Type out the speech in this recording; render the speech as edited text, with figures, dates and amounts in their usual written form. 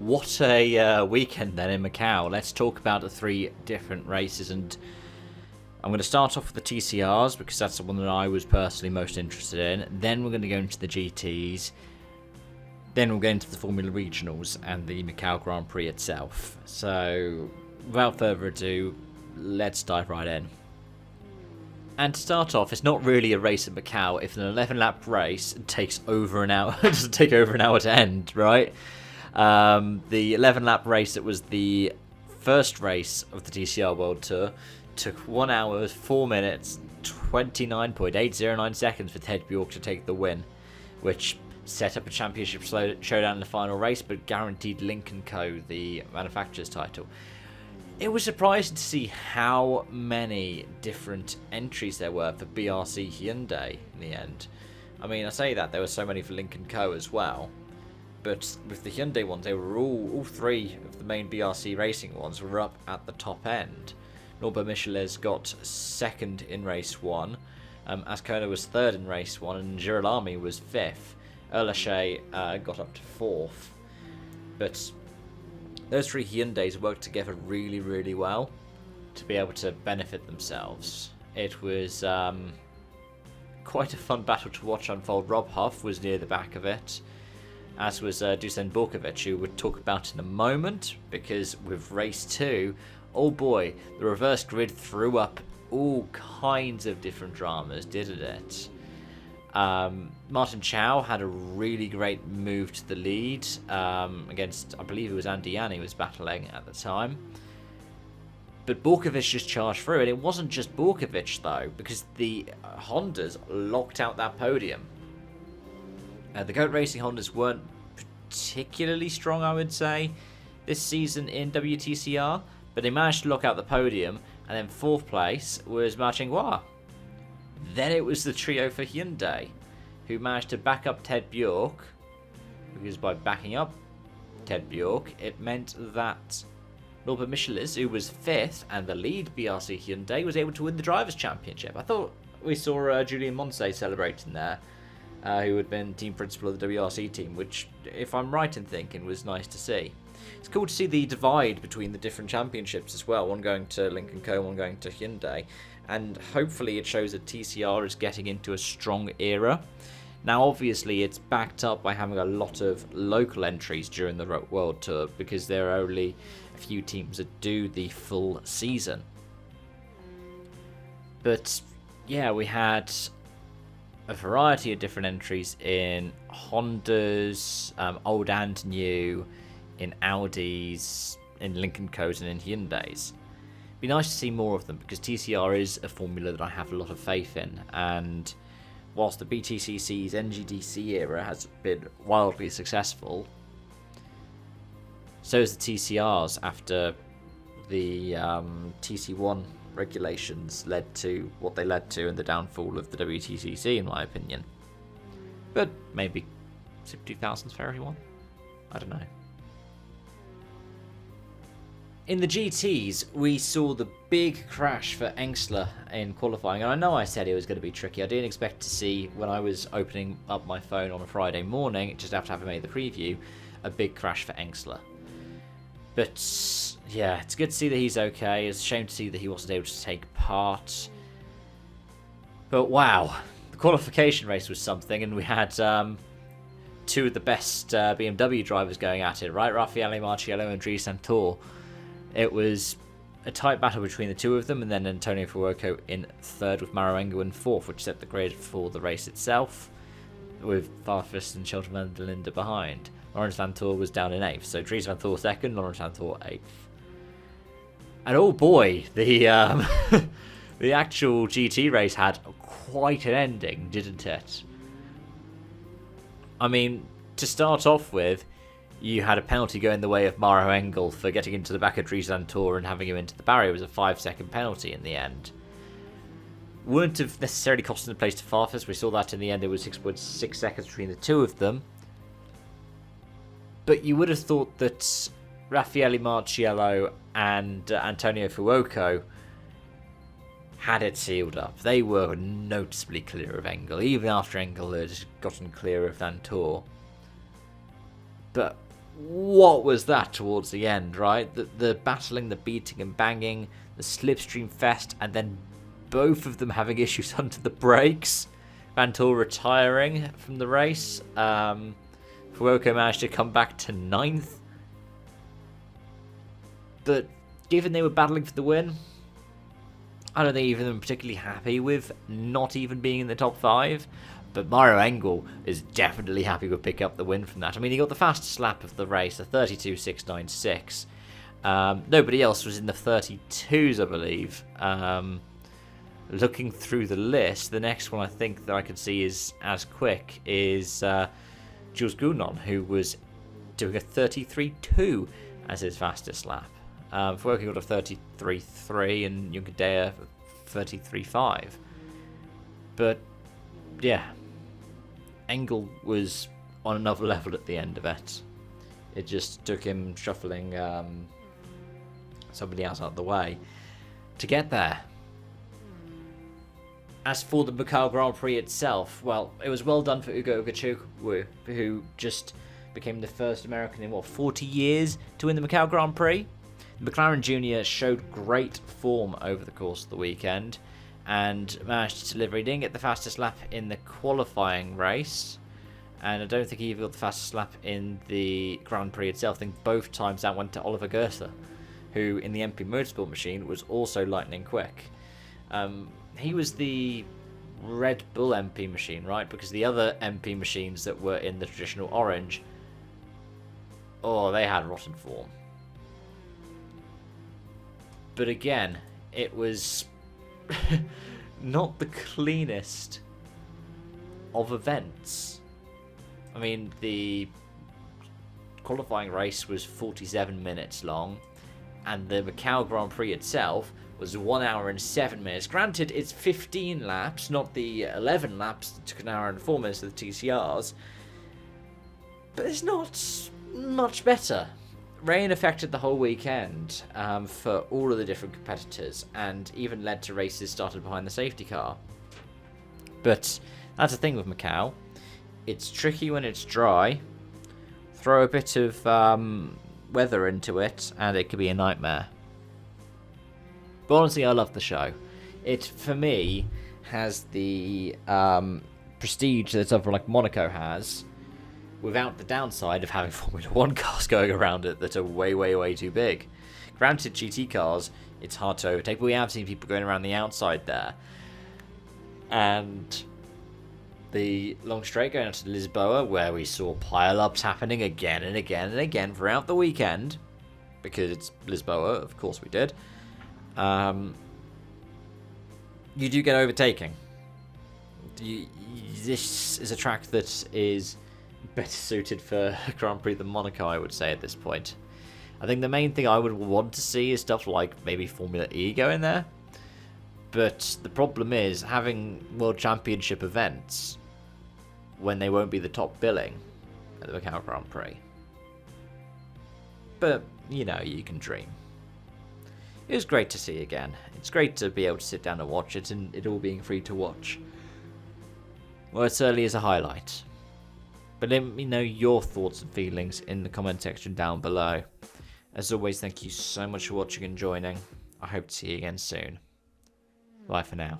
What a weekend then in Macau. Let's talk about the three different races, and I'm going to start off with the TCRs because that's the one that I was personally most interested in. Then we're going to go into the GTs. Then we'll get into the Formula Regionals and the Macau Grand Prix itself. So, without further ado, let's dive right in. And to start off, it's not really a race at Macau if an 11-lap race takes over an hour. It doesn't take over an hour to end, right? The 11-lap race that was the first race of the TCR World Tour took 1 hour, 4 minutes, 29.809 seconds for Ted Bjork to take the win, which set up a championship showdown in the final race, but guaranteed Lincoln Co. the manufacturer's title. It was surprising to see how many different entries there were for BRC Hyundai in the end. I mean, I say that, there were so many for Lincoln Co. as well. But with the Hyundai ones, they were all three of the main BRC racing ones were up at the top end. Norbert Micheles got second in race 1, Ascona was third in race 1, and Girolami was fifth. Erlache got up to fourth. But those three Hyundais worked together really, really well to be able to benefit themselves. It was quite a fun battle to watch unfold. Rob Huff was near the back of it, as was Dusan Borkovic, who we'll talk about in a moment, because with race 2, oh boy, the reverse grid threw up all kinds of different dramas, didn't it? Martin Chow had a really great move to the lead against, I believe it was Andy Yan he was battling at the time. But Borkovic just charged through, and it wasn't just Borkovic though, because the Hondas locked out that podium. The Goat Racing Hondas weren't particularly strong, I would say, this season in WTCR, but they managed to lock out the podium, and then fourth place was Marchengois. Then it was the trio for Hyundai, who managed to back up Ted Bjork, because by backing up Ted Bjork, it meant that Norbert Micheles, who was fifth and the lead BRC Hyundai, was able to win the Drivers' Championship. I thought we saw Julian Monse celebrating there, who had been team principal of the WRC team, which, if I'm right in thinking, was nice to see. It's cool to see the divide between the different championships as well, one going to Lincoln Co, one going to Hyundai, and hopefully it shows that TCR is getting into a strong era. Now obviously it's backed up by having a lot of local entries during the World Tour, because there are only a few teams that do the full season. But yeah, we had a variety of different entries in Hondas, old and new, in Audis, in Lincoln Co's, and in Hyundai's. Be nice to see more of them, because TCR is a formula that I have a lot of faith in, and whilst the BTCC's NGDC era has been wildly successful, so is the TCRs after the TC1 regulations led to what they led to and the downfall of the WTCC, in my opinion. But maybe 2000s for everyone? I don't know. In the GTs, we saw the big crash for Engsler in qualifying, and I know I said it was going to be tricky. I didn't expect to see, when I was opening up my phone on a Friday morning, just after having made the preview, a big crash for Engsler. But yeah, it's good to see that he's okay. It's a shame to see that he wasn't able to take part. But wow, the qualification race was something, and we had two of the best BMW drivers going at it, right? Raffaele Marciello and Dries Santor. It was a tight battle between the two of them, and then Antonio Fuoco in third with Maranello in fourth, which set the grid for the race itself, with Farfus and Shelton van der Linde behind. Lawrence Vanthoor was down in eighth, so Dries Vanthoor second, Lawrence Vanthoor eighth. And oh boy, the the actual GT race had quite an ending, didn't it? I mean, to start off with, you had a penalty go in the way of Mauro Engel for getting into the back of Dries Vanthoor and having him into the barrier. It was a 5-second penalty in the end. Wouldn't have necessarily cost the place to Farfus. We saw that in the end. It was 6.6 seconds between the two of them. But you would have thought that Raffaele Marciello and Antonio Fuoco had it sealed up. They were noticeably clear of Engel, even after Engel had gotten clear of Vanthoor. But what was that towards the end, right? The battling, the beating and banging, the slipstream fest, and then both of them having issues under the brakes. Vantor retiring from the race. Fuoco managed to come back to 9th. But given they were battling for the win, I don't think even them particularly happy with not even being in the top 5. But Mario Engel is definitely happy with picking up the win from that. I mean, he got the fastest lap of the race, a 32.696. Nobody else was in the 32s, I believe. Looking through the list, the next one I think that I could see is as quick is Jules Gounon, who was doing a 33.2 as his fastest lap. Fuoco got a 33.3 and Juncadella 33.5. But yeah, Engel was on another level at the end of it. It just took him shuffling somebody else out of the way to get there. As for the Macau Grand Prix itself, well, it was well done for Ugo Ogachukwu, who just became the first American in, 40 years to win the Macau Grand Prix. The McLaren Junior showed great form over the course of the weekend and managed to deliver. He didn't get the fastest lap in the qualifying race, and I don't think he even got the fastest lap in the Grand Prix itself. I think both times that went to Oliver Gerster, who in the MP Motorsport machine was also lightning quick. He was the Red Bull MP machine, right? Because the other MP machines that were in the traditional orange, they had rotten form. But again, it was not the cleanest of events. I mean, the qualifying race was 47 minutes long, and the Macau Grand Prix itself was 1 hour and 7 minutes. Granted, it's 15 laps, not the 11 laps that took an hour and 4 minutes of the TCRs, but it's not much better. Rain affected the whole weekend for all of the different competitors, and even led to races started behind the safety car. But that's the thing with Macau. It's tricky when it's dry. Throw a bit of weather into it, and it could be a nightmare. But honestly, I love the show. It, for me, has the prestige that something like Monaco has, without the downside of having Formula 1 cars going around it that are way, way, way too big. Granted, GT cars, it's hard to overtake, but we have seen people going around the outside there. And the long straight going out to Lisboa, where we saw pile-ups happening again and again and again throughout the weekend, because it's Lisboa, of course we did. You do get overtaking. This is a track that is better suited for Grand Prix than Monaco, I would say, at this point. I think the main thing I would want to see is stuff like maybe Formula E go in there. But the problem is having World Championship events when they won't be the top billing at the Macau Grand Prix. But, you can dream. It was great to see again. It's great to be able to sit down and watch it, and it all being free to watch. Well, it certainly is a highlight. But let me know your thoughts and feelings in the comment section down below. As always, thank you so much for watching and joining. I hope to see you again soon. Bye for now.